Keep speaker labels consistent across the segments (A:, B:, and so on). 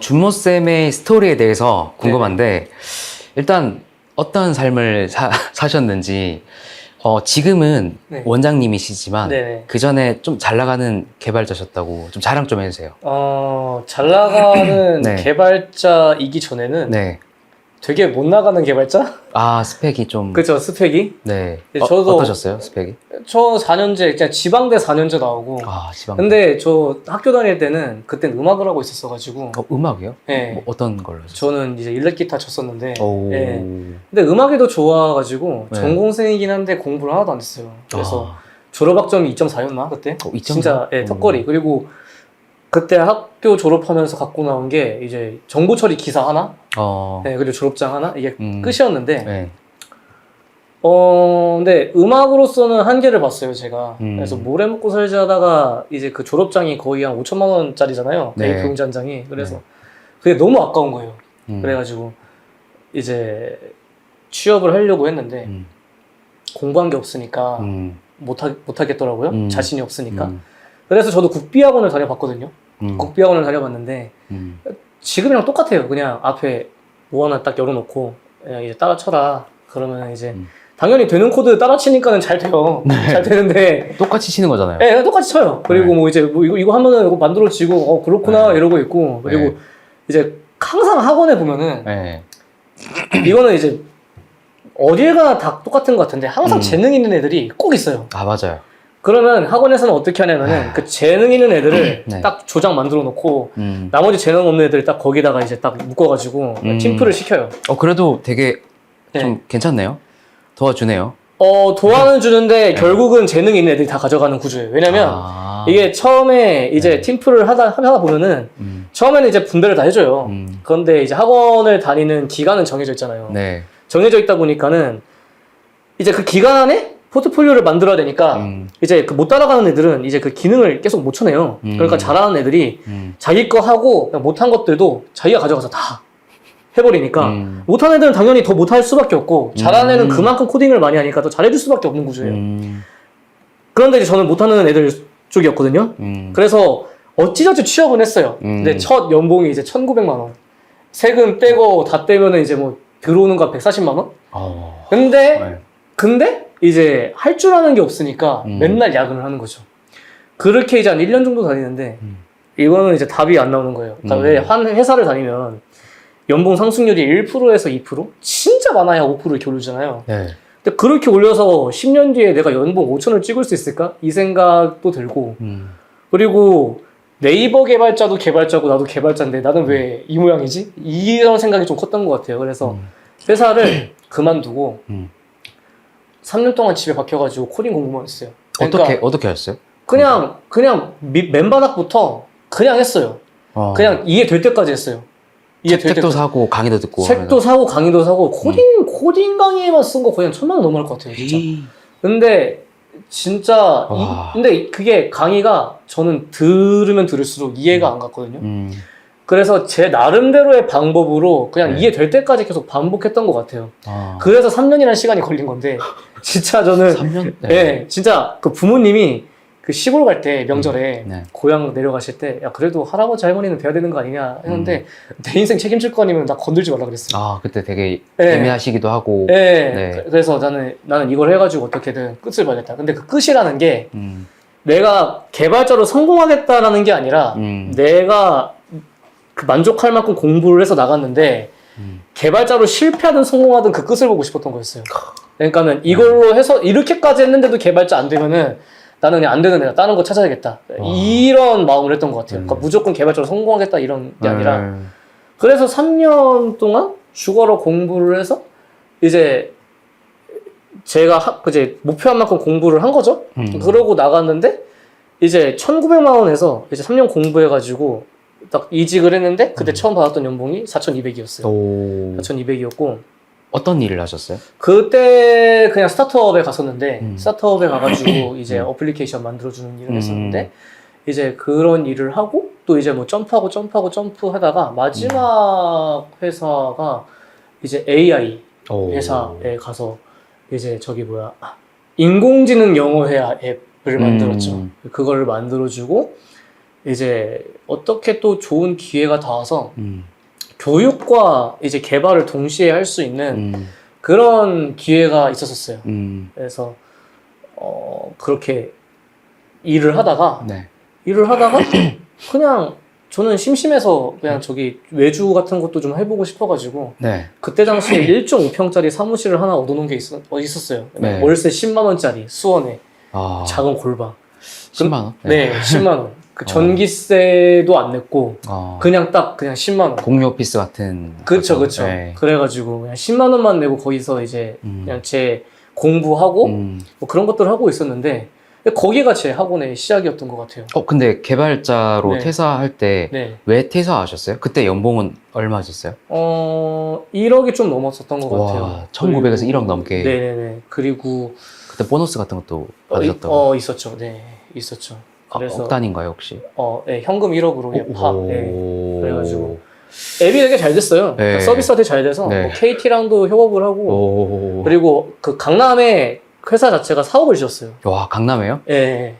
A: 준모쌤의 스토리에 대해서 궁금한데, 일단 어떤 삶을 사셨는지, 지금은
B: 네.
A: 원장님이시지만,
B: 네네.
A: 그 전에 좀 잘 나가는 개발자셨다고 좀 자랑 좀 해주세요.
B: 잘 나가는
A: 네.
B: 개발자이기 전에는
A: 네.
B: 되게 못 나가는 개발자?
A: 아, 스펙이 좀.
B: 그쵸, 스펙이.
A: 네.
B: 네, 저도-
A: 어떠셨어요, 스펙이?
B: 저 4년제, 그냥 지방대 4년제 나오고.
A: 아, 지방.
B: 근데 저 학교 다닐 때는 그땐 음악을 하고 있었어가지고.
A: 음악이요?
B: 네.
A: 뭐 어떤 걸로 하셨어요?
B: 저는 이제 일렉 기타 쳤었는데.
A: 오.
B: 예. 근데 음악이 더 좋아가지고
A: 네.
B: 전공생이긴 한데 공부를 하나도 안 했어요. 그래서
A: 아,
B: 졸업학점이 2.4였나 그때?
A: 2.4?
B: 진짜 턱걸이. 그리고 그때 학교 졸업하면서 갖고 나온 게 이제 정보 처리 기사 하나, 그리고 졸업장 하나 이게 끝이었는데.
A: 네.
B: 근데 음악으로서는 한계를 봤어요 제가.
A: 음.
B: 그래서 뭘 해먹고 살지 하다가 이제 그 졸업장이 거의 한 5천만 원짜리잖아요.
A: 네.
B: A4 용지 한 장이. 그래서
A: 네.
B: 그게 너무 아까운 거예요.
A: 음.
B: 그래가지고 이제 취업을 하려고 했는데.
A: 음.
B: 공부한 게 없으니까
A: 음.
B: 못하겠더라고요. 자신이 없으니까.
A: 음.
B: 그래서 저도 국비학원을 다녀봤거든요.
A: 음.
B: 국비학원을 다녀봤는데
A: 음.
B: 지금이랑 똑같아요. 그냥 앞에 뭐 하나 딱 열어놓고 그냥 이제 따라 쳐라. 그러면 이제 당연히 되는 코드 따라 치니까는 잘 돼요.
A: 네.
B: 잘 되는데
A: 똑같이 치는 거잖아요.
B: 네, 똑같이 쳐요. 그리고
A: 네.
B: 뭐 이제 뭐 이거 하면은 이거 만들어지고 그렇구나
A: 네.
B: 이러고 있고 그리고
A: 네.
B: 이제 항상 학원에 보면은
A: 네.
B: 이거는 이제 어딜 가나 다 똑같은 것 같은데 항상 재능 있는 애들이 꼭 있어요.
A: 아, 맞아요.
B: 그러면 학원에서는 어떻게 하냐면은 그 재능 있는 애들을
A: 네.
B: 딱 조장 만들어 놓고 나머지 재능 없는 애들 딱 거기다가 이제 딱 묶어가지고 팀플을 시켜요.
A: 그래도 되게
B: 네.
A: 좀 괜찮네요. 도와주네요.
B: 도와는 주는데 결국은 재능 있는 애들이 다 가져가는 구조예요. 왜냐면 이게 처음에 이제 팀플을 하다 보면은 처음에는 이제 분배를 다 해줘요. 그런데 이제 학원을 다니는 기간은 정해져 있잖아요.
A: 네.
B: 정해져 있다 보니까는 이제 그 기간 안에 포트폴리오를 만들어야 되니까 이제 그 못 따라가는 애들은 이제 그 기능을 계속 못 쳐내요. 그러니까 잘하는 애들이 자기 거 하고 못한 것들도 자기가 가져가서 다 해버리니까 못한 애들은 당연히 더 못할 수밖에 없고 잘하는 애는 그만큼 코딩을 많이 하니까 더 잘해줄 수밖에 없는 구조예요. 그런데 이제 저는 못하는 애들 쪽이었거든요. 그래서 어찌저찌 취업은 했어요. 근데 첫 연봉이 이제 1,900만 원. 세금 빼고 다 떼면은 이제 뭐 들어오는 거 140만 원? 근데 이제 할 줄 아는 게 없으니까 맨날 야근을 하는 거죠. 그렇게 이제 한 1년 정도 다니는데 이거는 이제 답이 안 나오는 거예요. 그러니까 왜 한 회사를 다니면 연봉 상승률이 1%에서 2%? 진짜 많아야 5% 이렇게 오르잖아요.
A: 네.
B: 근데 그렇게 올려서 10년 뒤에 내가 연봉 5천을 찍을 수 있을까? 이 생각도 들고 그리고 네이버 개발자도 개발자고 나도 개발자인데 나는 왜 이 모양이지? 이런 생각이 좀 컸던 것 같아요. 그래서 회사를 그만두고 3년 동안 집에 박혀가지고 코딩 공부만 했어요. 그러니까
A: 어떻게 하셨어요?
B: 그냥 맨바닥부터 그냥 했어요. 그냥 이해될 때까지 했어요.
A: 책도 사고 강의도 듣고
B: 책도 사고 강의도 사고 코딩 강의에만 쓴 거 거의 한 1,000만 원 넘을 것 같아요, 진짜. 근데 진짜 근데 그게 강의가 저는 들으면 들을수록 이해가 안 갔거든요. 그래서 제 나름대로의 방법으로 그냥 이해될 때까지 계속 반복했던 것 같아요. 그래서 3년이라는 시간이 걸린 건데 진짜 저는
A: 3년?
B: 네, 진짜 그 부모님이 그 시골 갈 때 명절에
A: 네.
B: 고향 내려가실 때 야 그래도 할아버지 할머니는 뵈야 되는 거 아니냐 했는데 내 인생 책임질 거 아니면 나 건들지 말라 그랬어요.
A: 그때 되게
B: 네.
A: 애매하시기도 하고.
B: 네.
A: 네.
B: 그래서 나는 이걸 해가지고 어떻게든 끝을 봐야겠다. 근데 그 끝이라는 게 내가 개발자로 성공하겠다라는 게 아니라 내가 그 만족할 만큼 공부를 해서 나갔는데 개발자로 실패하든 성공하든 그 끝을 보고 싶었던 거였어요. 그러니까는 이걸로 해서 이렇게까지 했는데도 개발자 안 되면은 나는 그냥 안 되는 애가 다른 거 찾아야겠다. 이런 마음을 했던 것 같아요. 그러니까 무조건 개발자로 성공하겠다 이런 게 아니라 그래서 3년 동안 죽어라 공부를 해서 이제 제가 이제 목표한 만큼 공부를 한 거죠. 그러고 나갔는데 이제 1,900만 원에서 이제 3년 공부해가지고 딱 이직을 했는데 그때 처음 받았던 연봉이 4,200이었어요. 4,200이었고
A: 어떤 일을 하셨어요?
B: 그때 그냥 스타트업에 갔었는데 스타트업에 가가지고 이제 어플리케이션 만들어주는 일을 했었는데 이제 그런 일을 하고 또 이제 뭐 점프하다가 마지막 회사가 이제 AI 회사에 가서 이제 인공지능 영어 회화 앱을 만들었죠. 그거를 만들어주고 이제 어떻게 또 좋은 기회가 닿아서 교육과 이제 개발을 동시에 할 수 있는 그런 기회가 있었었어요. 그래서 그렇게 일을 하다가 그냥 저는 심심해서 그냥 저기 외주 같은 것도 좀 해보고 싶어가지고
A: 네.
B: 그때 당시에 1.5평짜리 사무실을 하나 얻어놓은 게 있었어요.
A: 네.
B: 월세 10만 원짜리 수원에
A: 아,
B: 작은 골방.
A: 10만 원?
B: 네, 10만 원. 그 전기세도 안 냈고 그냥 10만 원.
A: 공유 오피스 같은.
B: 그쵸.
A: 네.
B: 그래가지고 그냥 10만 원만 내고 거기서 이제 그냥 제 공부하고 뭐 그런 것들을 하고 있었는데 거기가 제 학원의 시작이었던 것 같아요.
A: 근데 개발자로
B: 네.
A: 퇴사할 때 왜
B: 네.
A: 퇴사하셨어요? 그때 연봉은 얼마셨어요?
B: 1억이 좀 넘었었던 것 같아요.
A: 와, 1900에서 1억 넘게.
B: 네네네. 그리고
A: 그때 보너스 같은 것도 받으셨다고?
B: 있었죠. 네, 있었죠. 그래서
A: 억 단인가요, 혹시?
B: 네, 현금 1억으로
A: 오.
B: 그래가지고 앱이 되게 잘 됐어요.
A: 네.
B: 그러니까 서비스가 되게 잘 돼서
A: 네.
B: 뭐 KT랑도 협업을 하고
A: 오.
B: 그리고 그 강남에 회사 자체가 사옥을 지었어요.
A: 와, 강남에요?
B: 예.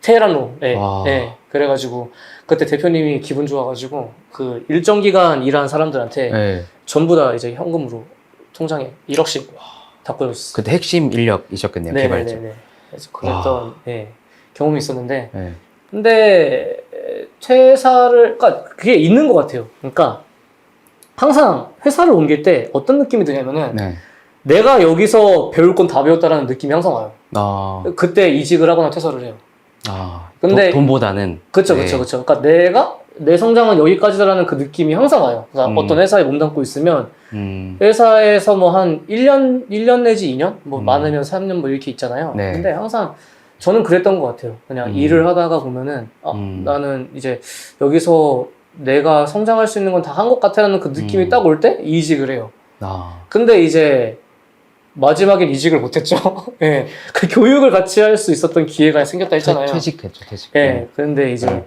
B: 테헤란로. 예.
A: 와.
B: 예. 그래가지고 그때 대표님이 기분 좋아가지고 그 일정 기간 일한 사람들한테
A: 네.
B: 전부 다 이제 현금으로 통장에 1억씩 다 꽂았어요.
A: 그때 핵심 인력이셨겠네요, 개발자.
B: 네네네. 그래서 그랬던 경험이 있었는데
A: 네.
B: 근데 그러니까 그게 있는 것 같아요. 그러니까 항상 회사를 옮길 때 어떤 느낌이 드냐면은
A: 네.
B: 내가 여기서 배울 건 다 배웠다라는 느낌이 항상 와요. 그때 이직을 하거나 퇴사를 해요. 근데
A: 돈보다는.
B: 그쵸.
A: 네.
B: 그러니까 내 성장은 여기까지다라는 그 느낌이 항상 와요. 그러니까 어떤 회사에 몸담고 있으면 회사에서 뭐 한 1년 내지 2년? 뭐 많으면 3년 뭐 이렇게 있잖아요.
A: 네.
B: 근데 항상 저는 그랬던 것 같아요. 그냥 일을 하다가 보면은 나는 이제 여기서 내가 성장할 수 있는 건 다 한 것 같아라는 그 느낌이 딱 올 때 이직을 해요. 근데 이제 마지막엔 이직을 못했죠. 예. 그 교육을 같이 할 수 있었던 기회가 생겼다 했잖아요.
A: 퇴직했죠.
B: 예. 그런데 이제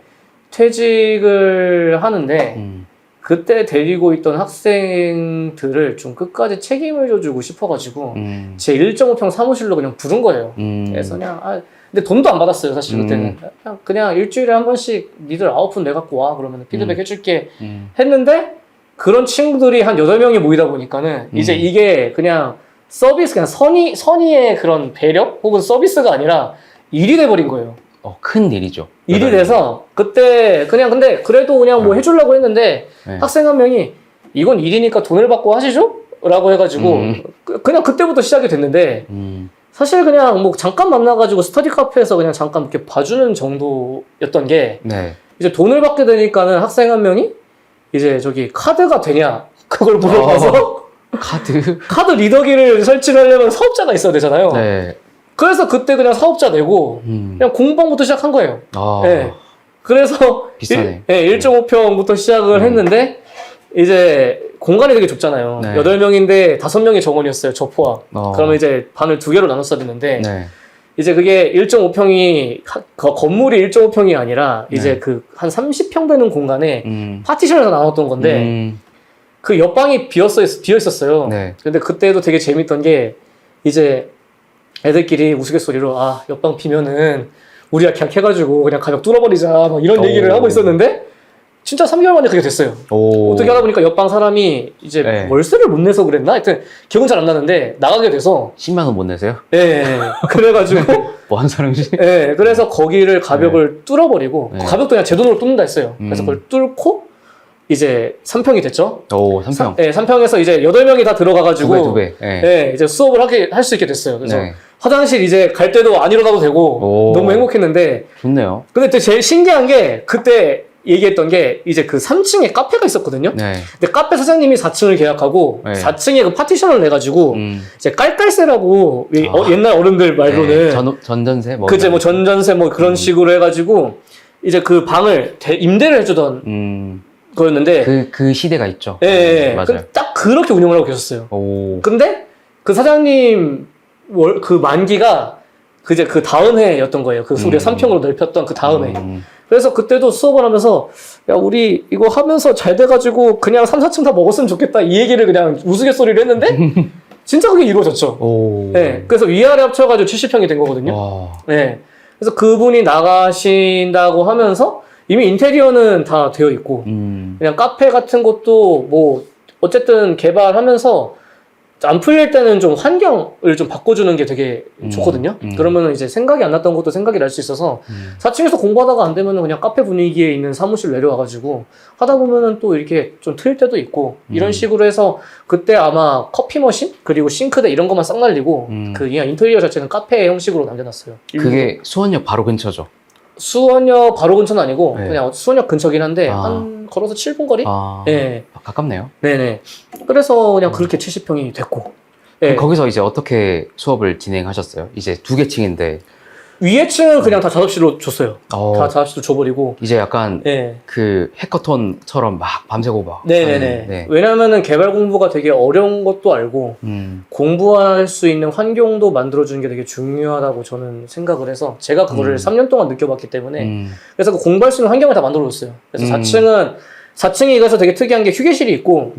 B: 퇴직을 하는데 그때 데리고 있던 학생들을 좀 끝까지 책임을 져주고 싶어가지고 제 1.5평 사무실로 그냥 부른 거예요. 그래서 그냥 근데 돈도 안 받았어요. 사실 그때는 그냥 일주일에 한 번씩 니들 아웃풋 내갖고 와 그러면 피드백 해줄게 했는데 그런 친구들이 한 8명이 모이다 보니까는 이제 이게 그냥 서비스, 그냥 선의의 그런 배려? 혹은 서비스가 아니라 일이 돼버린 거예요.
A: 큰 일이죠.
B: 일이 돼서 그때 그냥 근데 그래도 그냥 뭐 해주려고 했는데 학생 한 명이 이건 일이니까 돈을 받고 하시죠? 라고 해가지고 그냥 그때부터 시작이 됐는데 사실 그냥 뭐 잠깐 만나가지고 스터디 카페에서 그냥 잠깐 이렇게 봐주는 정도였던 게 이제 돈을 받게 되니까는 학생 한 명이 이제 저기 카드가 되냐 그걸 물어봐서 카드 리더기를 설치를 하려면 사업자가 있어야 되잖아요. 그래서 그때 그냥 사업자 내고 그냥 공방부터 시작한 거예요. 네. 그래서
A: 비싸네.
B: 1.5평부터 시작을 했는데 이제 공간이 되게 좁잖아요. 8명인데 5명이 정원이었어요. 저 포함. 그러면 이제 반을 2개로 나눴어야 되는데 이제 그게 1.5평이 건물이 1.5평이 아니라 이제 그 한 30평 되는 공간에 파티션에서 나눴던 건데 그 옆방이 비어 있었어요. 근데 그때도 되게 재밌던 게 이제 애들끼리 우스갯소리로 옆방 비면은 우리가 그냥 해가지고 그냥 가격 뚫어버리자 막 이런 얘기를 하고 있었는데 진짜 3개월 만에 그게 됐어요. 어떻게 하다 보니까 옆방 사람이 이제 월세를 못 내서 그랬나? 하여튼 기억은 잘 안 나는데 나가게 돼서
A: 10만 원 못 내세요?
B: 그래가지고
A: 뭐 한 사람이지?
B: 그래서 거기를 가격을 뚫어버리고 가격도 그냥 제 돈으로 뚫는다 했어요. 그래서 그걸 뚫고 이제 3평이 됐죠.
A: 3평.
B: 3평에서 이제 8명이 다 들어가가지고
A: 2배.
B: 이제 수업을 할 수 있게 됐어요. 그래서 화장실 이제 갈 때도 안 일어나도 되고 너무 행복했는데
A: 좋네요.
B: 근데 또 제일 신기한 게 그때 얘기했던 게 이제 그 3층에 카페가 있었거든요. 근데 카페 사장님이 4층을 계약하고 4층에 그 파티션을 내가지고 이제 깔깔새라고 옛날 어른들 말로는
A: 전전세 뭐
B: 그제 뭐 전전세 뭐 그런 식으로 해가지고 이제 그 방을 임대를 해주던 거였는데
A: 그 시대가 있죠.
B: 맞아요. 딱 그렇게 운영을 하고 계셨어요. 근데 그 사장님 그 만기가 그 다음 해였던 거예요. 그 우리가 3평으로 넓혔던 그 다음 해. 그래서 그때도 수업을 하면서 야 우리 이거 하면서 잘 돼가지고 그냥 3, 4층 다 먹었으면 좋겠다 이 얘기를 그냥 우스갯소리를 했는데 진짜 그게 이루어졌죠. 그래서 위아래 합쳐가지고 70평이 된 거거든요. 그래서 그분이 나가신다고 하면서 이미 인테리어는 다 되어 있고 그냥 카페 같은 것도 뭐 어쨌든 개발하면서 안 풀릴 때는 좀 환경을 좀 바꿔주는 게 되게 좋거든요. 그러면 이제 생각이 안 났던 것도 생각이 날 수 있어서 4층에서 공부하다가 안 되면 그냥 카페 분위기에 있는 사무실 내려와가지고 하다 보면은 또 이렇게 좀 틀릴 때도 있고 이런 식으로 해서 그때 아마 커피 머신 그리고 싱크대 이런 것만 싹 날리고 그 그냥 인테리어 자체는 카페 형식으로 남겨놨어요.
A: 그게 수원역 바로 근처죠.
B: 수원역 바로 근처는 아니고
A: 네.
B: 그냥 수원역 근처긴 한데 한 걸어서 7분 거리? 네.
A: 가깝네요.
B: 네네. 그래서 그냥 그렇게 70평이 됐고. 네.
A: 거기서 이제 어떻게 수업을 진행하셨어요? 이제 2개 층인데
B: 위에 층은 그냥 다 작업실로 줬어요. 다 작업실로 줘버리고.
A: 이제 약간
B: 네.
A: 그 해커톤처럼 막 밤새고 막.
B: 네네네.
A: 네.
B: 왜냐면은 개발 공부가 되게 어려운 것도 알고 공부할 수 있는 환경도 만들어주는 게 되게 중요하다고 저는 생각을 해서 제가 그거를 3년 동안 느껴봤기 때문에 그래서 그 공부할 수 있는 환경을 다 만들어줬어요. 그래서 4층이 그래서 되게 특이한 게 휴게실이 있고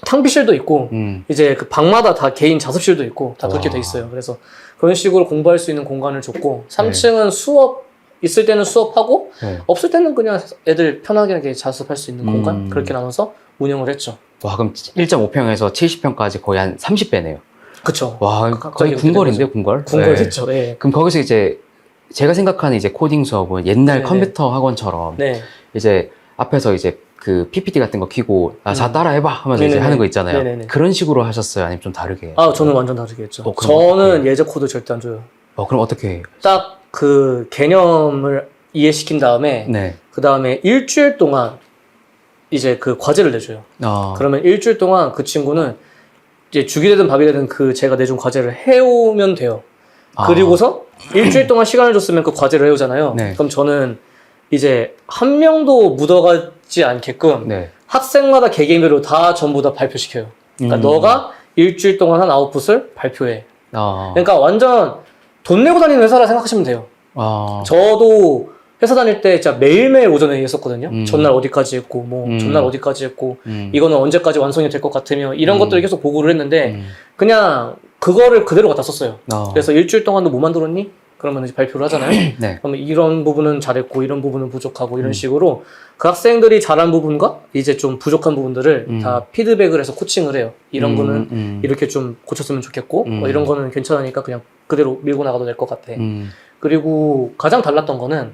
B: 탕비실도 있고 이제 그 방마다 다 개인 자습실도 있고 다 그렇게 돼 있어요. 그래서 그런 식으로 공부할 수 있는 공간을 줬고 3층은 수업 있을 때는 수업하고 없을 때는 그냥 애들 편하게 자습할 수 있는 공간 그렇게 나눠서 운영을 했죠.
A: 와 그럼 1.5평에서 70평까지 거의 한 30배네요.
B: 그쵸.
A: 와 거의 궁궐인데요, 궁궐?
B: 궁궐 됐죠. 네.
A: 그럼 거기서 이제 제가 생각하는 이제 코딩 수업은 옛날 컴퓨터 학원처럼 이제 앞에서 이제 그 PPT 같은 거 키고 자 따라해봐 하면서 이제 하는 거 있잖아요.
B: 네네네.
A: 그런 식으로 하셨어요? 아니면 좀 다르게?
B: 저는 완전 다르게 했죠. 저는 예제 코드 절대 안 줘요.
A: 그럼 어떻게?
B: 딱 그 개념을 이해시킨 다음에 그 다음에 일주일 동안 이제 그 과제를 내줘요. 그러면 일주일 동안 그 친구는 이제 죽이 되든 밥이 되든 그 제가 내준 과제를 해오면 돼요. 그리고서 일주일 동안 시간을 줬으면 그 과제를 해오잖아요. 그럼 저는 이제 한 명도 묻어가지 않게끔 학생마다 개개인별로 다 전부 다 발표시켜요. 그러니까 너가 일주일 동안 한 아웃풋을 발표해. 그러니까 완전 돈 내고 다니는 회사라 생각하시면 돼요. 저도 회사 다닐 때 진짜 매일매일 오전에 했었거든요. 전날 어디까지 했고, 전날 어디까지 했고, 이거는 언제까지 완성이 될 것 같으며, 이런 것들을 계속 보고를 했는데, 그냥 그거를 그대로 갖다 썼어요. 그래서 일주일 동안도 뭐 만들었니? 그러면 이제 발표를 하잖아요. 그러면 이런 부분은 잘했고, 이런 부분은 부족하고, 이런 식으로 그 학생들이 잘한 부분과 이제 좀 부족한 부분들을 다 피드백을 해서 코칭을 해요. 이런 거는 이렇게 좀 고쳤으면 좋겠고, 이런 거는 괜찮으니까 그냥 그대로 밀고 나가도 될 것 같아. 그리고 가장 달랐던 거는,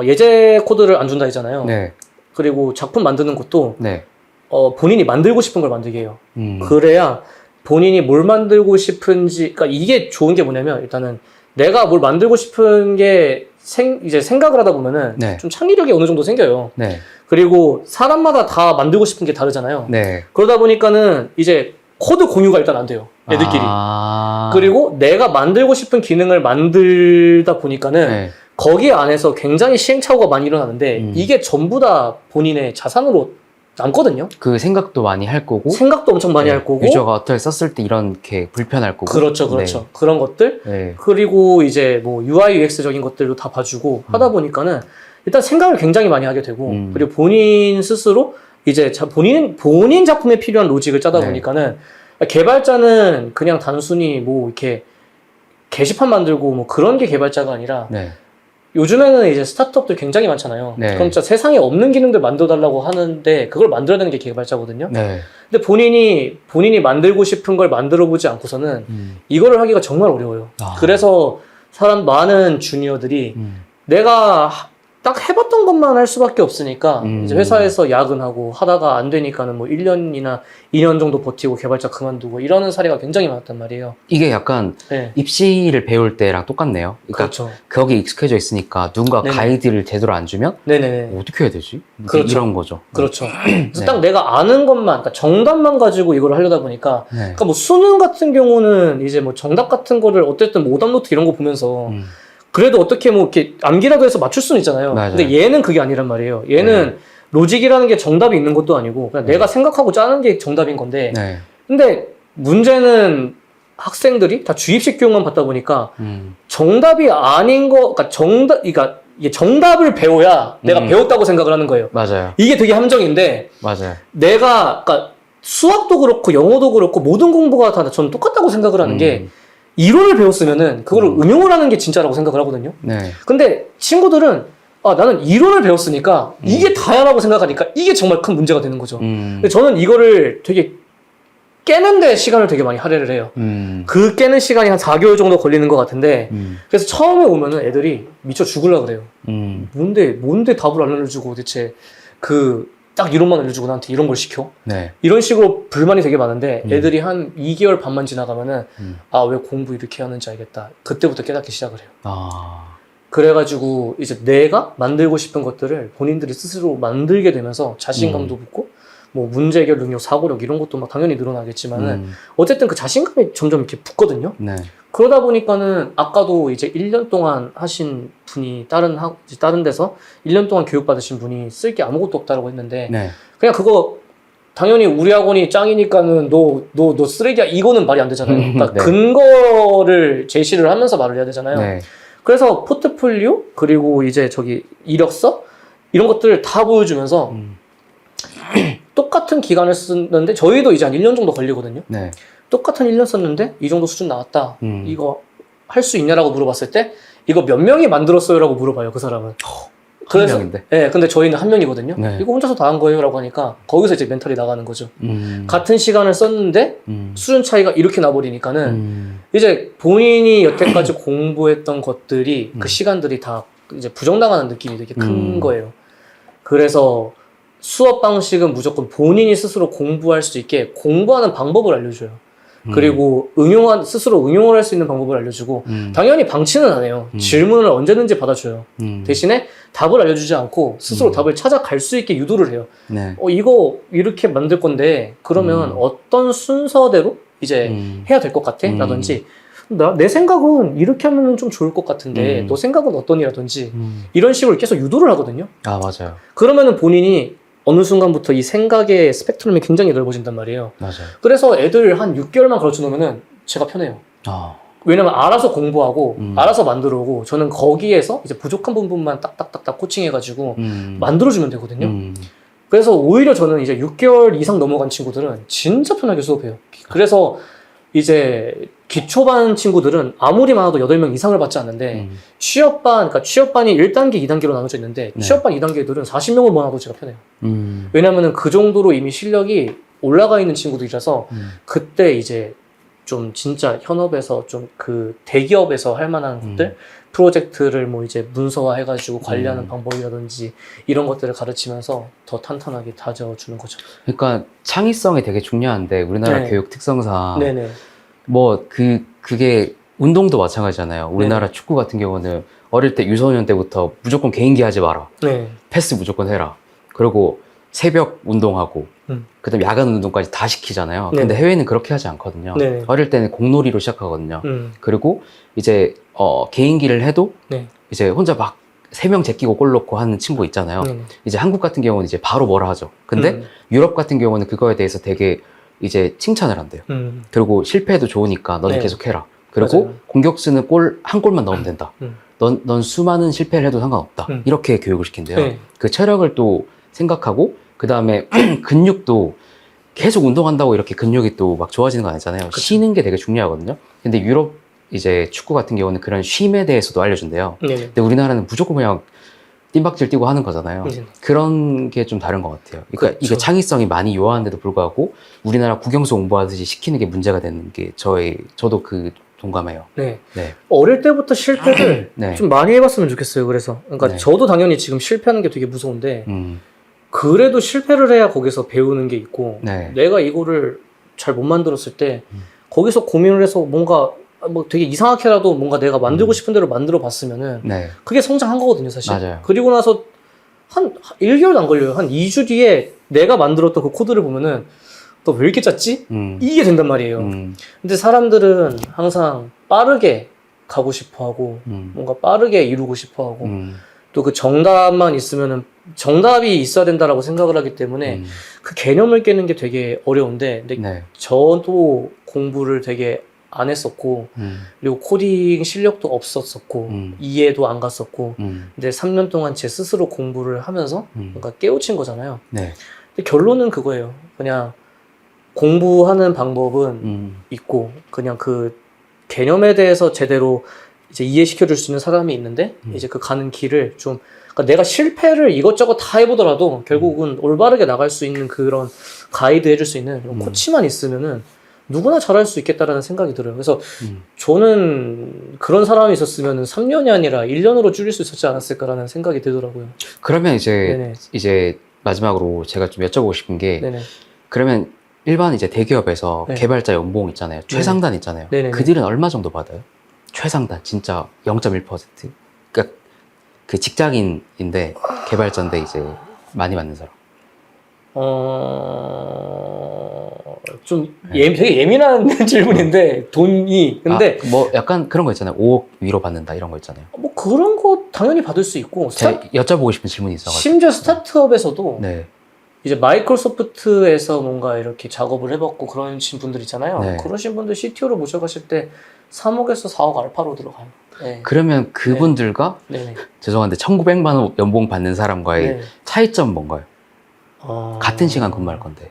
B: 예제 코드를 안 준다 했잖아요. 그리고 작품 만드는 것도, 본인이 만들고 싶은 걸 만들게 해요. 그래야 본인이 뭘 만들고 싶은지, 그러니까 이게 좋은 게 뭐냐면, 일단은 내가 뭘 만들고 싶은 게 이제 생각을 하다 보면은 좀 창의력이 어느 정도 생겨요. 그리고 사람마다 다 만들고 싶은 게 다르잖아요. 그러다 보니까는 이제 코드 공유가 일단 안 돼요. 애들끼리. 그리고 내가 만들고 싶은 기능을 만들다 보니까는 거기 안에서 굉장히 시행착오가 많이 일어나는데 이게 전부 다 본인의 자산으로 남거든요.
A: 그 생각도 많이 할 거고
B: 생각도 엄청 많이 할 거고
A: 유저가 어떻게 썼을 때 이렇게 불편할 거고
B: 그렇죠. 그런 것들 그리고 이제 뭐 UI UX적인 것들도 다 봐주고 하다 보니까는 일단 생각을 굉장히 많이 하게 되고 그리고 본인 스스로 이제 본인 작품에 필요한 로직을 짜다 보니까는 개발자는 그냥 단순히 뭐 이렇게 게시판 만들고 뭐 그런 게 개발자가 아니라 요즘에는 이제 스타트업들 굉장히 많잖아요. 그럼 진짜 세상에 없는 기능들 만들어달라고 하는데 그걸 만들어내는 게 개발자거든요. 근데 본인이 만들고 싶은 걸 만들어보지 않고서는 이거를 하기가 정말 어려워요. 그래서 많은 주니어들이 내가 딱 해봤던 것만 할 수밖에 없으니까 이제 회사에서 야근하고 하다가 안 되니까는 뭐 1년이나 2년 정도 버티고 개발자 그만두고 이러는 사례가 굉장히 많았단 말이에요.
A: 이게 약간 입시를 배울 때랑 똑같네요. 그러니까 거기 익숙해져 있으니까 누군가 가이드를 제대로 안 주면 어떻게 해야 되지? 이런 거죠.
B: 그래서 딱 내가 아는 것만, 그러니까 정답만 가지고 이걸 하려다 보니까 그러니까 뭐 수능 같은 경우는 이제 뭐 정답 같은 거를 어쨌든 뭐 오답노트 이런 거 보면서 그래도 어떻게 뭐 이렇게 암기라도 해서 맞출 수는 있잖아요. 근데 얘는 그게 아니란 말이에요. 얘는 로직이라는 게 정답이 있는 것도 아니고 그냥 내가 생각하고 짜는 게 정답인 건데 근데 문제는 학생들이 다 주입식 교육만 받다 보니까 정답이 아닌 거, 그러니까 이게 정답을 배워야 내가 배웠다고 생각을 하는 거예요. 이게 되게 함정인데 내가 그러니까 수학도 그렇고 영어도 그렇고 모든 공부가 다 저는 똑같다고 생각을 하는 게 이론을 배웠으면은 그거를 응용을 하는 게 진짜라고 생각을 하거든요. 근데 친구들은 나는 이론을 배웠으니까 이게 다야라고 생각하니까 이게 정말 큰 문제가 되는 거죠. 근데 저는 이거를 되게 깨는데 시간을 되게 많이 할애를 해요. 그 깨는 시간이 한 4개월 정도 걸리는 것 같은데 그래서 처음에 오면은 애들이 미쳐 죽으려고 그래요. 뭔데 답을 안 알려주고 대체 딱 이론만 알려주고 나한테 이런 걸 시켜?
A: 네.
B: 이런 식으로 불만이 되게 많은데 애들이 한 2개월 반만 지나가면은 왜 공부 이렇게 하는지 알겠다. 그때부터 깨닫기 시작을 해요. 그래가지고 이제 내가 만들고 싶은 것들을 본인들이 스스로 만들게 되면서 자신감도 붙고 뭐 문제 해결 능력, 사고력 이런 것도 막 당연히 늘어나겠지만은 어쨌든 그 자신감이 점점 이렇게 붙거든요.
A: 네.
B: 그러다 보니까는 아까도 이제 1년 동안 하신 분이 다른 데서 1년 동안 교육받으신 분이 쓸 게 아무것도 없다라고 했는데
A: 네.
B: 그냥 그거 당연히 우리 학원이 짱이니까는 너 쓰레기야 이거는 말이 안 되잖아요. 그러니까
A: 네.
B: 근거를 제시를 하면서 말을 해야 되잖아요.
A: 네.
B: 그래서 포트폴리오 그리고 이제 이력서 이런 것들을 다 보여주면서 똑같은 기간을 쓰는데 저희도 이제 한 1년 정도 걸리거든요.
A: 네.
B: 똑같은 1년 썼는데 이 정도 수준 나왔다. 이거 할 수 있냐라고 물어봤을 때 이거 몇 명이 만들었어요? 라고 물어봐요. 그 사람은.
A: 한 명인데?
B: 네, 근데 저희는 한 명이거든요.
A: 네.
B: 이거 혼자서 다 한 거예요? 라고 하니까 거기서 이제 멘탈이 나가는 거죠. 같은 시간을 썼는데 수준 차이가 이렇게 나버리니까는 이제 본인이 여태까지 공부했던 것들이 그 시간들이 다 이제 부정당하는 느낌이 되게 큰 거예요. 그래서 수업 방식은 무조건 본인이 스스로 공부할 수 있게 공부하는 방법을 알려줘요. 그리고 스스로 응용을 할 수 있는 방법을 알려주고 당연히 방치는 안 해요. 질문을 언제든지 받아줘요. 대신에 답을 알려주지 않고 스스로 답을 찾아갈 수 있게 유도를 해요.
A: 네.
B: 이거 이렇게 만들 건데 그러면 어떤 순서대로 이제 해야 될 것 같아? 라든지 내 생각은 이렇게 하면 좀 좋을 것 같은데 너 생각은 어떠니라든지 이런 식으로 계속 유도를 하거든요.
A: 맞아요.
B: 그러면은 본인이 어느 순간부터 이 생각의 스펙트럼이 굉장히 넓어진단 말이에요.
A: 맞아요.
B: 그래서 애들 한 6개월만 가르쳐 놓으면은 제가 편해요. 왜냐면 알아서 공부하고 알아서 만들어 오고 저는 거기에서 이제 부족한 부분만 딱딱딱딱 코칭해가지고 만들어주면 되거든요. 그래서 오히려 저는 이제 6개월 이상 넘어간 친구들은 진짜 편하게 수업해요. 그래서 이제 기초반 친구들은 아무리 많아도 8명 이상을 받지 않는데 그러니까 취업반이 1단계, 2단계로 나눠져 있는데 취업반 2단계 애들은 40명을 모아도 제가 편해요. 왜냐면은 그 정도로 이미 실력이 올라가 있는 친구들이라서 그때 이제 좀 진짜 현업에서 좀 대기업에서 할 만한 것들 프로젝트를 뭐 이제 문서화 해가지고 관리하는 방법이라든지 이런 것들을 가르치면서 더 탄탄하게 다져주는 거죠.
A: 그러니까 창의성이 되게 중요한데 우리나라 교육 특성상
B: 네네.
A: 그게 운동도 마찬가지잖아요. 우리나라
B: 네네.
A: 축구 같은 경우는 어릴 때 유소년 때부터 무조건 개인기 하지 마라.
B: 네.
A: 패스 무조건 해라. 그리고 새벽 운동하고 그다음에 야간 운동까지 다 시키잖아요.
B: 네네.
A: 근데 해외는 그렇게 하지 않거든요.
B: 네네.
A: 어릴 때는 공놀이로 시작하거든요.
B: 그리고
A: 이제 개인기를 해도
B: 네.
A: 이제 혼자 막 3명 제끼고 골 넣고 하는 친구 있잖아요. 이제 한국 같은 경우는 이제 바로 뭐라 하죠. 근데 유럽 같은 경우는 그거에 대해서 되게 이제 칭찬을 한대요. 그리고 실패해도 좋으니까 너는
B: 네.
A: 계속 해라. 그리고
B: 맞아요.
A: 공격수는 한 골만 넣으면 된다. 넌 수많은 실패를 해도 상관없다. 이렇게 교육을 시킨대요.
B: 네.
A: 그 체력을 또 생각하고 그 다음에 근육도 계속 운동한다고 이렇게 근육이 또 막 좋아지는 건 아니잖아요.
B: 그쵸.
A: 쉬는 게 되게 중요하거든요. 근데 유럽 이제 축구 같은 경우는 그런 쉼에 대해서도 알려준대요.
B: 네네.
A: 근데 우리나라는 무조건 그냥 뜀박질 뛰고 하는 거잖아요.
B: 네네.
A: 그런 게 좀 다른 것 같아요. 그러니까
B: 그쵸.
A: 이게 창의성이 많이 요하는데도 불구하고 우리나라 국영수 공부하듯이 시키는 게 문제가 되는 게 저도 동감해요.
B: 네.
A: 네.
B: 어릴 때부터 실패를
A: 네.
B: 좀 많이 해봤으면 좋겠어요. 그러니까
A: 네.
B: 저도 당연히 지금 실패하는 게 되게 무서운데
A: 음.
B: 그래도 실패를 해야 거기서 배우는 게 있고
A: 네.
B: 내가 이거를 잘 못 만들었을 때 거기서 고민을 해서 뭔가 뭐 되게 이상하게라도 뭔가 내가 만들고 싶은 대로 만들어 봤으면은
A: 네.
B: 그게 성장한 거거든요, 사실.
A: 맞아요.
B: 그리고 나서 한 1개월도 안 걸려요. 한 2주 뒤에 내가 만들었던 그 코드를 보면은 또 왜 이렇게 짰지? 이게 된단 말이에요. 근데 사람들은 항상 빠르게 가고 싶어 하고 뭔가 빠르게 이루고 싶어 하고 또 그 정답만 있으면은 정답이 있어야 된다라고 생각을 하기 때문에 그 개념을 깨는 게 되게 어려운데 근데
A: 네.
B: 저도 공부를 되게 안 했었고 그리고 코딩 실력도 없었었고 이해도 안 갔었고 근데 3년 동안 제 스스로 공부를 하면서 뭔가 깨우친 거잖아요.
A: 네.
B: 근데 결론은 그거예요. 그냥 공부하는 방법은 있고 그냥 그 개념에 대해서 제대로 이제 이해시켜줄 수 있는 사람이 있는데 이제 그 가는 길을 좀 그러니까 내가 실패를 이것저것 다 해보더라도 결국은 올바르게 나갈 수 있는 그런 가이드 해줄 수 있는 그런 코치만 있으면은 누구나 잘할 수 있겠다라는 생각이 들어요. 그래서 저는 그런 사람이 있었으면 3년이 아니라 1년으로 줄일 수 있었지 않았을까라는 생각이 들더라고요.
A: 그러면
B: 네네.
A: 이제 마지막으로 제가 좀 여쭤보고 싶은 게
B: 네네.
A: 그러면 일반 이제 대기업에서
B: 네.
A: 개발자 연봉 있잖아요. 최상단 있잖아요.
B: 네네네.
A: 그들은 얼마 정도 받아요? 최상단 진짜 0.1%. 그러니까 그 직장인인데 개발자인데 이제 많이 받는 사람.
B: 좀 되게 예민한 질문인데 돈이 근데
A: 뭐 약간 그런 거 있잖아요. 5억 위로 받는다 이런 거 있잖아요.
B: 뭐 그런 거 당연히 받을 수 있고
A: 제가 여쭤보고 싶은 질문이 있어가지고.
B: 심지어 스타트업에서도
A: 네.
B: 이제 마이크로소프트에서 뭔가 이렇게 작업을 해봤고 그러신 분들 있잖아요.
A: 네.
B: 그러신 분들 CTO로 모셔가실 때 3억에서 4억 알파로 들어가요. 네.
A: 그러면 그분들과
B: 네네.
A: 죄송한데 1,900만 원 연봉 받는 사람과의
B: 네.
A: 차이점 뭔가요? 같은 시간 근무할 건데.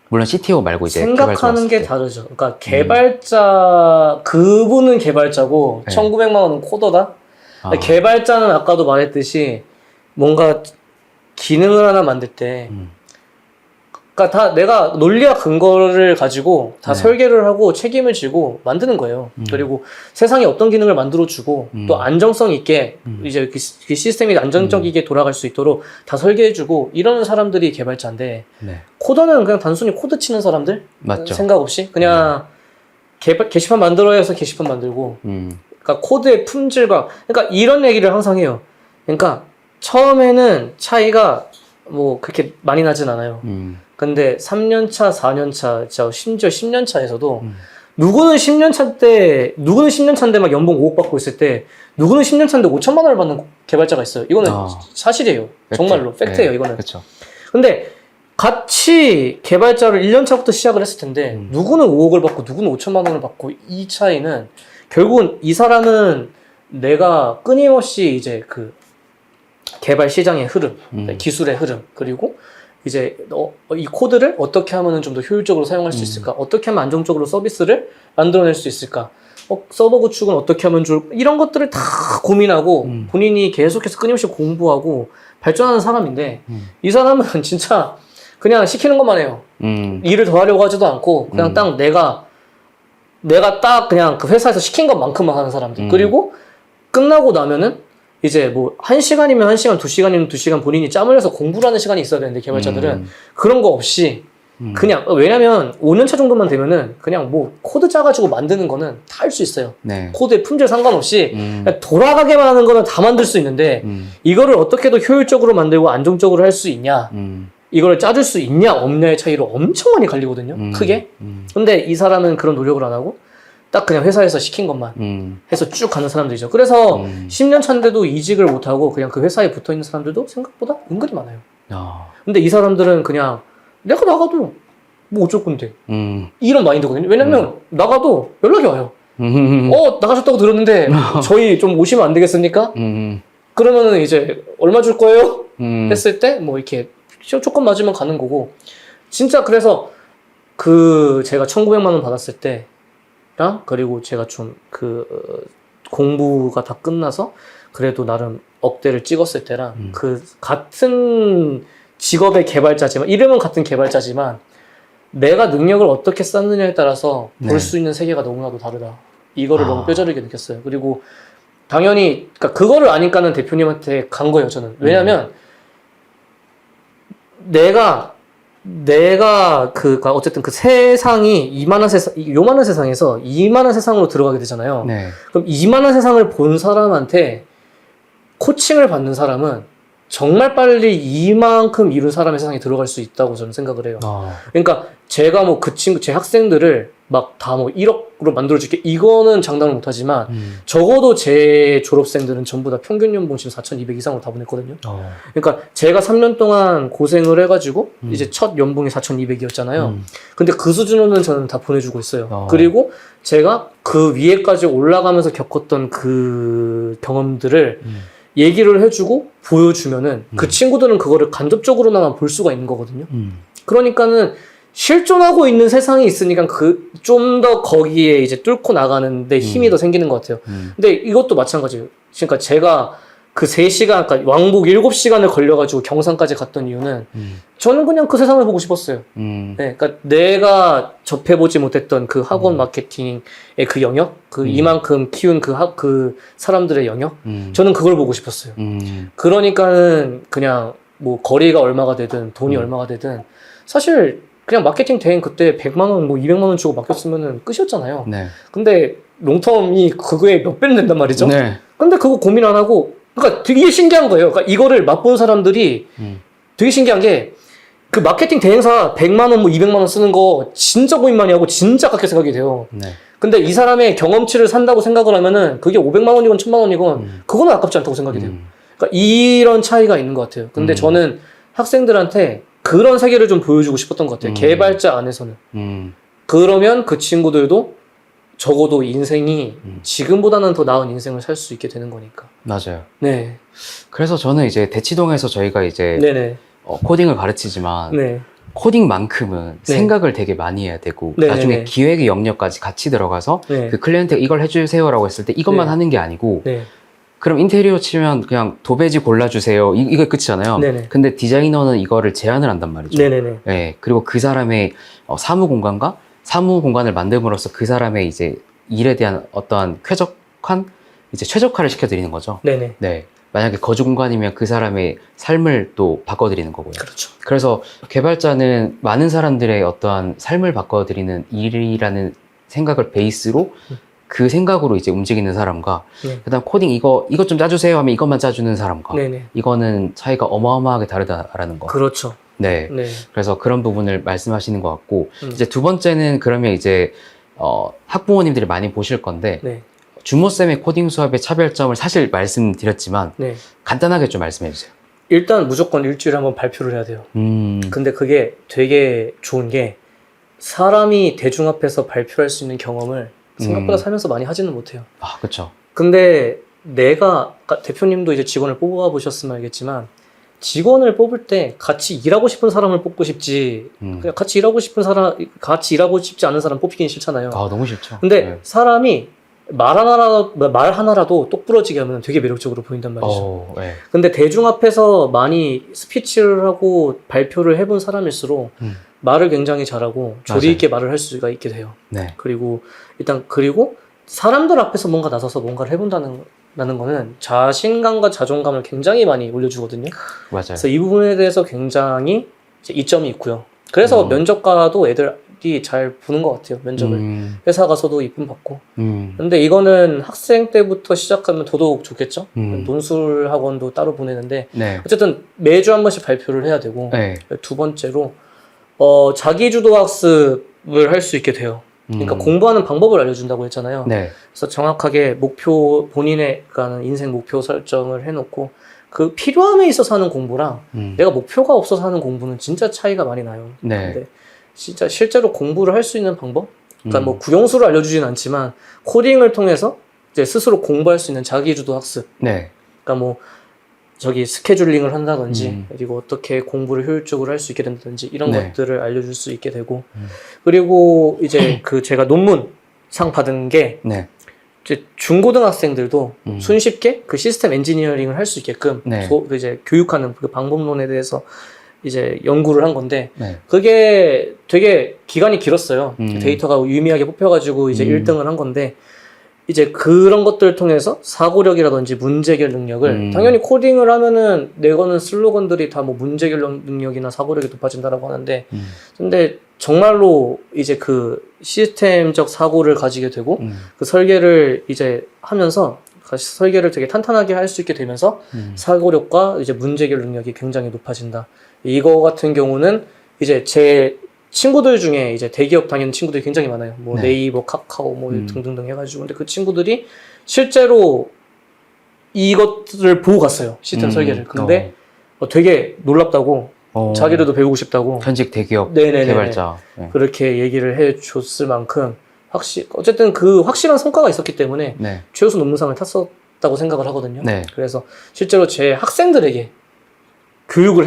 A: 물론 CTO 말고 이제
B: 생각하는 게 다르죠. 그러니까 개발자 그분은 개발자고
A: 네.
B: 1,900만 원은 코더다. 개발자는 아까도 말했듯이 뭔가 기능을 하나 만들 때 그러니까 다 내가 논리와 근거를 가지고 다
A: 네.
B: 설계를 하고 책임을 지고 만드는 거예요. 그리고 세상에 어떤 기능을 만들어주고 또 안정성 있게 이제 그 시스템이 안정적이게 돌아갈 수 있도록 다 설계해주고 이러는 사람들이 개발자인데
A: 네.
B: 코더는 그냥 단순히 코드 치는 사람들
A: 맞죠.
B: 생각 없이 그냥 게시판 만들어야 해서 게시판 만들고 그러니까 코드의 품질과 그러니까 이런 얘기를 항상 해요. 그러니까 처음에는 차이가 뭐 그렇게 많이 나진 않아요. 근데 3년차, 4년차, 심지어 10년차에서도 누구는 10년차인데 막 연봉 5억 받고 있을 때 누구는 10년차인데 5천만 원을 받는 개발자가 있어요. 이거는 사실이에요. 정말로 팩트예요. 이거는.
A: 그렇죠.
B: 근데 같이 개발자를 1년차부터 시작을 했을 텐데 누구는 5억을 받고 누구는 5천만 원을 받고 이 차이는 결국은 이 사람은 내가 끊임없이 이제 그 개발 시장의 흐름, 기술의 흐름, 그리고 이제 이 코드를 어떻게 하면 좀 더 효율적으로 사용할 수 있을까? 어떻게 하면 안정적으로 서비스를 만들어낼 수 있을까? 서버 구축은 어떻게 하면 좋을까? 이런 것들을 다 고민하고 본인이 계속해서 끊임없이 공부하고 발전하는 사람인데 이 사람은 진짜 그냥 시키는 것만 해요. 일을 더 하려고 하지도 않고 그냥 딱 내가 딱 그냥 그 회사에서 시킨 것만큼만 하는 사람들. 그리고 끝나고 나면은 이제 뭐 1시간이면 1시간, 2시간이면 2시간 본인이 짬을 내서 공부를 하는 시간이 있어야 되는데 개발자들은 그런 거 없이 그냥 왜냐면 5년차 정도만 되면은 그냥 뭐 코드 짜가지고 만드는 거는 다 할 수 있어요.
A: 네.
B: 코드의 품질 상관없이 그냥 돌아가게만 하는 거는 다 만들 수 있는데 이거를 어떻게 더 효율적으로 만들고 안정적으로 할 수 있냐 이거를 짜줄 수 있냐 없냐의 차이로 엄청 많이 갈리거든요. 크게. 근데 이 사람은 그런 노력을 안 하고 딱 그냥 회사에서 시킨 것만 해서 쭉 가는 사람들이죠. 그래서 10년 차인데도 이직을 못하고 그냥 그 회사에 붙어 있는 사람들도 생각보다 은근히 많아요. 근데 이 사람들은 그냥 내가 나가도 뭐 어쩔 건데 이런 마인드거든요. 왜냐면 나가도 연락이 와요. 나가셨다고 들었는데 저희 좀 오시면 안 되겠습니까? 그러면은 이제 얼마 줄 거예요? 했을 때 뭐 이렇게 조건 맞으면 가는 거고 진짜 그래서 그 제가 1,900만 원 받았을 때랑 그리고 제가 좀 그 공부가 다 끝나서 그래도 나름 억대를 찍었을 때랑 그 같은 직업의 개발자지만 이름은 같은 개발자지만 내가 능력을 어떻게 쌓느냐에 따라서 볼 수 있는 세계가 너무나도 다르다. 이거를 너무 뼈저리게 느꼈어요. 그리고 당연히 그러니까 그거를 아니까는 대표님한테 간 거예요. 저는 왜냐면 내가 그니까 어쨌든 그 세상이 요만한 세상에서 이만한 세상으로 들어가게 되잖아요.
A: 네.
B: 그럼 이만한 세상을 본 사람한테 코칭을 받는 사람은 정말 빨리 이만큼 이룬 사람의 세상에 들어갈 수 있다고 저는 생각을 해요. 그러니까 제가 뭐 제 학생들을 막 다 뭐 1억으로 만들어줄게 이거는 장담을 못하지만 적어도 제 졸업생들은 전부 다 평균 연봉 지금 4,200 이상으로 다 보냈거든요. 그러니까 제가 3년 동안 고생을 해가지고 이제 첫 연봉이 4,200이었잖아요. 근데 그 수준으로는 저는 다 보내주고 있어요. 그리고 제가 그 위에까지 올라가면서 겪었던 그 경험들을 얘기를 해주고 보여주면은 그 친구들은 그거를 간접적으로나마 볼 수가 있는 거거든요. 그러니까는 실존하고 있는 세상이 있으니까 좀 더 거기에 이제 뚫고 나가는데 힘이 더 생기는 것 같아요. 근데 이것도 마찬가지예요. 그러니까 제가 그 3시간, 그러니까 왕복 7시간을 걸려가지고 경상까지 갔던 이유는 저는 그냥 그 세상을 보고 싶었어요. 네, 그러니까 내가 접해보지 못했던 그 학원 마케팅의 그 영역, 이만큼 키운 그 사람들의 영역, 저는 그걸 보고 싶었어요. 그러니까는 그냥 뭐 거리가 얼마가 되든 돈이 얼마가 되든 사실 그냥 마케팅 대행 그때 100만 원, 뭐 200만 원 주고 맡겼으면은 끝이었잖아요.
A: 네.
B: 근데 롱텀이 그거에 몇 배는 된단 말이죠.
A: 네.
B: 근데 그거 고민 안 하고, 그러니까 되게 신기한 거예요. 그러니까 이거를 맛본 사람들이 되게 신기한 게, 그 마케팅 대행사 100만 원, 뭐 200만 원 쓰는 거 진짜 고민 많이 하고 진짜 아깝게 생각이 돼요.
A: 네. 근데
B: 근데 이 사람의 경험치를 산다고 생각을 하면은 그게 500만 원이건 1000만 원이건 그거는 아깝지 않다고 생각이 돼요. 그러니까 이런 차이가 있는 것 같아요. 근데 저는 학생들한테 그런 세계를 좀 보여주고 싶었던 것 같아요. 개발자 안에서는. 그러면 그 친구들도 적어도 인생이 지금보다는 더 나은 인생을 살 수 있게 되는 거니까.
A: 맞아요.
B: 네.
A: 그래서 저는 이제 대치동에서 저희가 이제
B: 네네.
A: 코딩을 가르치지만
B: 네.
A: 코딩만큼은
B: 네.
A: 생각을 되게 많이 해야 되고
B: 네네네.
A: 나중에 기획의 영역까지 같이 들어가서
B: 네.
A: 그 클리언트가 이걸 해주세요라고 했을 때 이것만
B: 네.
A: 하는 게 아니고
B: 네.
A: 그럼 인테리어 치면 그냥 도배지 골라주세요. 이게 끝이잖아요.
B: 네네.
A: 근데 디자이너는 이거를 제안을 한단 말이죠.
B: 네네네.
A: 네. 그리고 그 사람의 사무 공간과 사무 공간을 만듦으로써 그 사람의 이제 일에 대한 어떠한 쾌적한 이제 최적화를 시켜드리는 거죠.
B: 네네.
A: 네. 만약에 거주 공간이면 그 사람의 삶을 또 바꿔드리는 거고요.
B: 그렇죠.
A: 그래서 개발자는 많은 사람들의 어떠한 삶을 바꿔드리는 일이라는 생각을 베이스로 그 생각으로 이제 움직이는 사람과
B: 네.
A: 그다음 코딩 이것 좀 짜주세요 하면 이것만 짜주는 사람과
B: 네네.
A: 이거는 차이가 어마어마하게 다르다라는 거.
B: 그렇죠.
A: 네.
B: 네.
A: 그래서 그런 부분을 말씀하시는 것 같고
B: 음.
A: 이제 두 번째는 그러면 이제 학부모님들이 많이 보실 건데
B: 네.
A: 주모쌤의 코딩 수업의 차별점을 사실 말씀드렸지만
B: 네.
A: 간단하게 좀 말씀해 주세요.
B: 일단 무조건 일주일에 한번 발표를 해야 돼요. 근데 그게 되게 좋은 게 사람이 대중 앞에서 발표할 수 있는 경험을 생각보다 살면서 많이 하지는 못해요.
A: 아, 그렇죠.
B: 근데 그러니까 대표님도 이제 직원을 뽑아보셨으면 알겠지만 직원을 뽑을 때 같이 일하고 싶은 사람을 뽑고 싶지 그냥 같이 일하고 싶지 않은 사람 뽑히긴 싫잖아요.
A: 아, 너무 싫죠.
B: 근데
A: 네.
B: 사람이 말 하나라도 똑부러지게 하면 되게 매력적으로 보인단 말이죠.
A: 네.
B: 근데 대중 앞에서 많이 스피치를 하고 발표를 해본 사람일수록 말을 굉장히 잘하고 조리 있게 말을 할 수가 있게 돼요.
A: 네.
B: 그리고 사람들 앞에서 뭔가 나서서 뭔가를 해본다는 거는 자신감과 자존감을 굉장히 많이 올려주거든요.
A: 맞아요.
B: 그래서 이 부분에 대해서 굉장히 이제 이점이 있고요. 그래서 면접과도 애들이 잘 보는 것 같아요. 면접을. 회사 가서도 이쁨 받고. 근데 이거는 학생 때부터 시작하면 더더욱 좋겠죠. 논술 학원도 따로 보내는데
A: 네.
B: 어쨌든 매주 한 번씩 발표를 해야 되고
A: 네.
B: 두 번째로 자기주도 학습을 할 수 있게 돼요. 그러니까 공부하는 방법을 알려준다고 했잖아요.
A: 네.
B: 그래서 정확하게 본인의 인생 목표 설정을 해놓고 그 필요함에 있어서 하는 공부랑 내가 목표가 없어서 하는 공부는 진짜 차이가 많이 나요.
A: 네.
B: 근데 진짜 실제로 공부를 할 수 있는 방법? 그러니까 뭐 구용수를 알려주진 않지만 코딩을 통해서 이제 스스로 공부할 수 있는 자기주도 학습.
A: 네.
B: 그러니까 뭐 스케줄링을 한다든지 그리고 어떻게 공부를 효율적으로 할 수 있게 된다든지 이런
A: 네.
B: 것들을 알려줄 수 있게 되고 그리고 이제 제가 논문상 받은 게
A: 네.
B: 이제 중고등학생들도 손쉽게 그 시스템 엔지니어링을 할 수 있게끔
A: 네.
B: 이제 교육하는 그 방법론에 대해서 이제 연구를 한 건데
A: 네.
B: 그게 되게 기간이 길었어요. 데이터가 유의미하게 뽑혀가지고 이제 1등을 한 건데 이제 그런 것들을 통해서 사고력이라든지 문제해결 능력을 당연히 코딩을 하면은 내거는 슬로건들이 다 뭐 문제해결 능력이나 사고력이 높아진다라고 하는데 근데 정말로 이제 그 시스템적 사고를 가지게 되고 그 설계를 이제 하면서 설계를 되게 탄탄하게 할 수 있게 되면서 사고력과 이제 문제해결 능력이 굉장히 높아진다. 이거 같은 경우는 이제 제 친구들 중에 이제 대기업 다니는 친구들이 굉장히 많아요. 뭐
A: 네.
B: 네이버, 카카오 뭐 등등등 해가지고 근데 그 친구들이 실제로 이것들을 보고 갔어요. 시스템 설계를. 근데 되게 놀랍다고 자기들도 배우고 싶다고
A: 현직 대기업
B: 네네네네.
A: 개발자
B: 그렇게 얘기를 해줬을 만큼 어쨌든 그 확실한 성과가 있었기 때문에
A: 네.
B: 최우수 논문상을 탔었다고 생각을 하거든요.
A: 네.
B: 그래서 실제로 제 학생들에게 교육을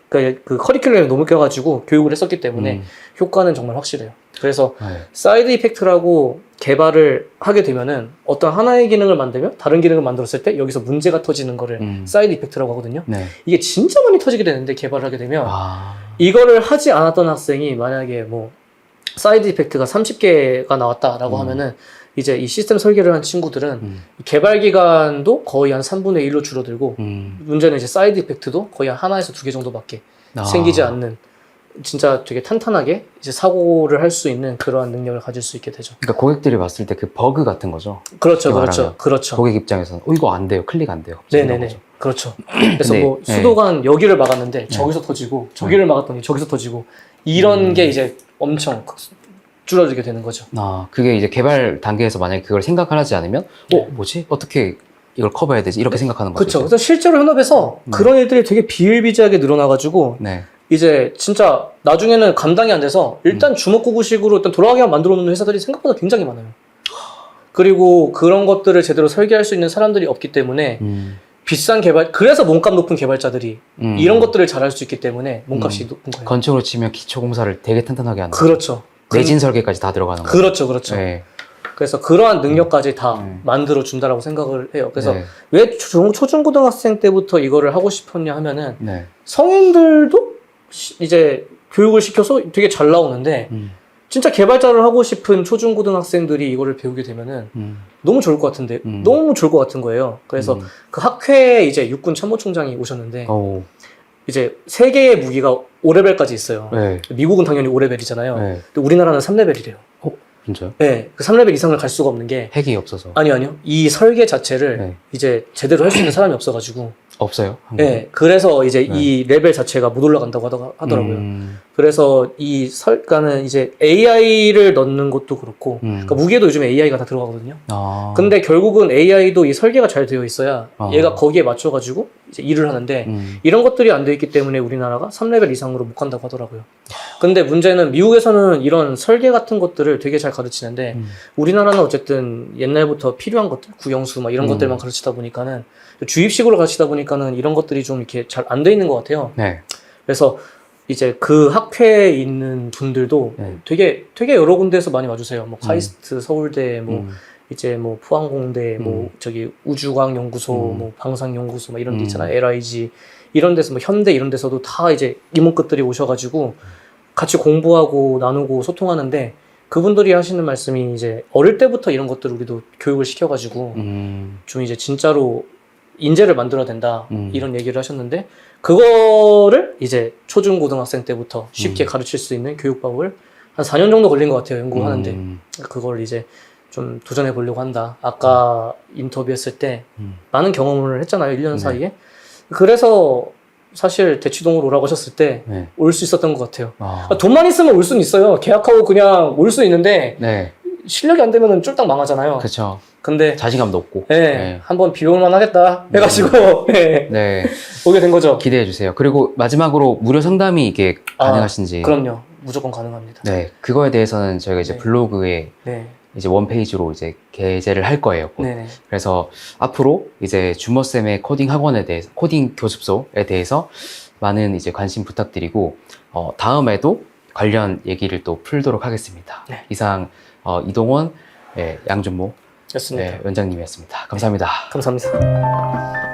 B: 그 커리큘럼에 너무 껴가지고 교육을 했었기 때문에 효과는 정말 확실해요. 그래서 사이드 이펙트라고 개발을 하게 되면은 어떤 하나의 기능을 만들면 다른 기능을 만들었을 때 여기서 문제가 터지는 거를 사이드 이펙트라고 하거든요.
A: 네.
B: 이게 진짜 많이 터지게 되는데 개발을 하게 되면 이거를 하지 않았던 학생이 만약에 뭐 사이드 이펙트가 30개가 나왔다라고 하면은 이제 이 시스템 설계를 한 친구들은 개발 기간도 거의 한 3분의 1로 줄어들고 문제는 이제 사이드 이펙트도 거의 한 하나에서 2개 정도밖에 생기지 않는 진짜 되게 탄탄하게 이제 사고를 할 수 있는 그러한 능력을 가질 수 있게 되죠.
A: 그러니까 고객들이 봤을 때 그 버그 같은 거죠.
B: 그렇죠,
A: 쉽게
B: 그렇죠,
A: 말하면.
B: 그렇죠.
A: 고객 입장에서는 이거 안 돼요, 클릭 안 돼요.
B: 네네네,
A: 거죠.
B: 그렇죠. 그래서
A: 네,
B: 뭐 수도관 여기를 막았는데 저기서 터지고 저기를 막았더니 저기서 터지고 이런 게 이제 엄청 줄어들게 되는 거죠.
A: 그게 이제 개발 단계에서 만약에 그걸 생각을 하지 않으면 뭐지? 어떻게 이걸 커버해야 되지? 이렇게 생각하는 거죠.
B: 그렇죠. 그래서 실제로 현업에서 그런 애들이 되게 비일비재하게 늘어나가지고
A: 네.
B: 이제 진짜 나중에는 감당이 안 돼서 일단 주먹구구식으로 일단 돌아가게만 만들어 놓는 회사들이 생각보다 굉장히 많아요. 그리고 그런 것들을 제대로 설계할 수 있는 사람들이 없기 때문에 비싼 개발, 그래서 몸값 높은 개발자들이 이런 것들을 잘할 수 있기 때문에 몸값이 높은 거예요.
A: 건축으로 치면 기초공사를 되게 탄탄하게 하는
B: 그렇죠.
A: 내진 설계까지 다 들어가는 거예요.
B: 그렇죠, 그렇죠.
A: 네.
B: 그래서 그러한 능력까지 다 만들어 준다라고 생각을 해요. 그래서
A: 네.
B: 왜 초중고등학생 때부터 이거를 하고 싶었냐 하면은
A: 네.
B: 성인들도 이제 교육을 시켜서 되게 잘 나오는데 진짜 개발자를 하고 싶은 초중고등학생들이 이거를 배우게 되면은 너무 좋을 것 같은데 너무 좋을 것 같은 거예요. 그래서 그 학회에 이제 육군 참모총장이 오셨는데 이제 세계의 무기가 5레벨까지 있어요.
A: 네.
B: 미국은 당연히 5레벨이잖아요.
A: 네.
B: 근데 우리나라는 3레벨이래요.
A: 진짜요?
B: 네, 그 3레벨 이상을 갈 수가 없는 게
A: 핵이 없어서.
B: 아니요. 이 설계 자체를
A: 네.
B: 이제 제대로 할 수 있는 사람이 없어가지고
A: 없어요? 한국에?
B: 네, 그래서 이제 이 레벨 자체가 못 올라간다고 하더라고요. 그래서 그러니까는 이제 AI를 넣는 것도 그렇고, 그러니까 무기에도 요즘에 AI가 다 들어가거든요. 근데 결국은 AI도 이 설계가 잘 되어 있어야 얘가 거기에 맞춰가지고 이제 일을 하는데 이런 것들이 안 돼 있기 때문에 우리나라가 3레벨 이상으로 못 간다고 하더라고요. 근데 문제는 미국에서는 이런 설계 같은 것들을 되게 잘 가르치는데 우리나라는 어쨌든 옛날부터 필요한 것들, 구형수 막 이런 것들만 가르치다 보니까는 주입식으로 가르치다 보니까는 이런 것들이 좀 이렇게 잘 안 돼 있는 것 같아요.
A: 네.
B: 그래서 이제 그 학회에 있는 분들도 되게 여러 군데에서 많이 와주세요. 뭐 카이스트, 서울대, 뭐 이제 뭐 포항공대, 뭐 저기 우주과학연구소, 뭐 방산연구소 막 이런 데 있잖아요. LIG 이런 데서 뭐 현대 이런 데서도 다 이제 이모끝들이 오셔가지고 같이 공부하고 나누고 소통하는데 그분들이 하시는 말씀이 이제 어릴 때부터 이런 것들 우리도 교육을 시켜가지고 좀 이제 진짜로 인재를 만들어야 된다 이런 얘기를 하셨는데 그거를 이제 초중고등학생 때부터 쉽게 가르칠 수 있는 교육법을 한 4년 정도 걸린 것 같아요. 연구하는데 그걸 이제 좀 도전해 보려고 한다. 아까 인터뷰했을 때 많은 경험을 했잖아요. 1년 사이에. 그래서 사실 대치동으로 오라고 하셨을 때 올 수 있었던 것 같아요. 돈만 있으면 올 수는 있어요. 계약하고 그냥 올 수 있는데 실력이 안 되면 쫄딱 망하잖아요.
A: 그렇죠.
B: 근데
A: 자신감도 없고.
B: 한번 비벼볼만 하겠다 해가지고 오게 된 거죠.
A: 기대해 주세요. 그리고 마지막으로 무료 상담이 이게 가능하신지.
B: 그럼요. 무조건 가능합니다.
A: 네, 그거에 대해서는 저희가 이제 블로그에 이제 원페이지로 이제 게재를 할 거예요. 그래서 앞으로 이제 준머쌤의 코딩 학원에 대해서, 코딩 교습소에 대해서 많은 이제 관심 부탁드리고, 다음에도 관련 얘기를 또 풀도록 하겠습니다. 이상, 이동원, 양준모
B: 였습니다.
A: 원장님이었습니다. 감사합니다.
B: 감사합니다.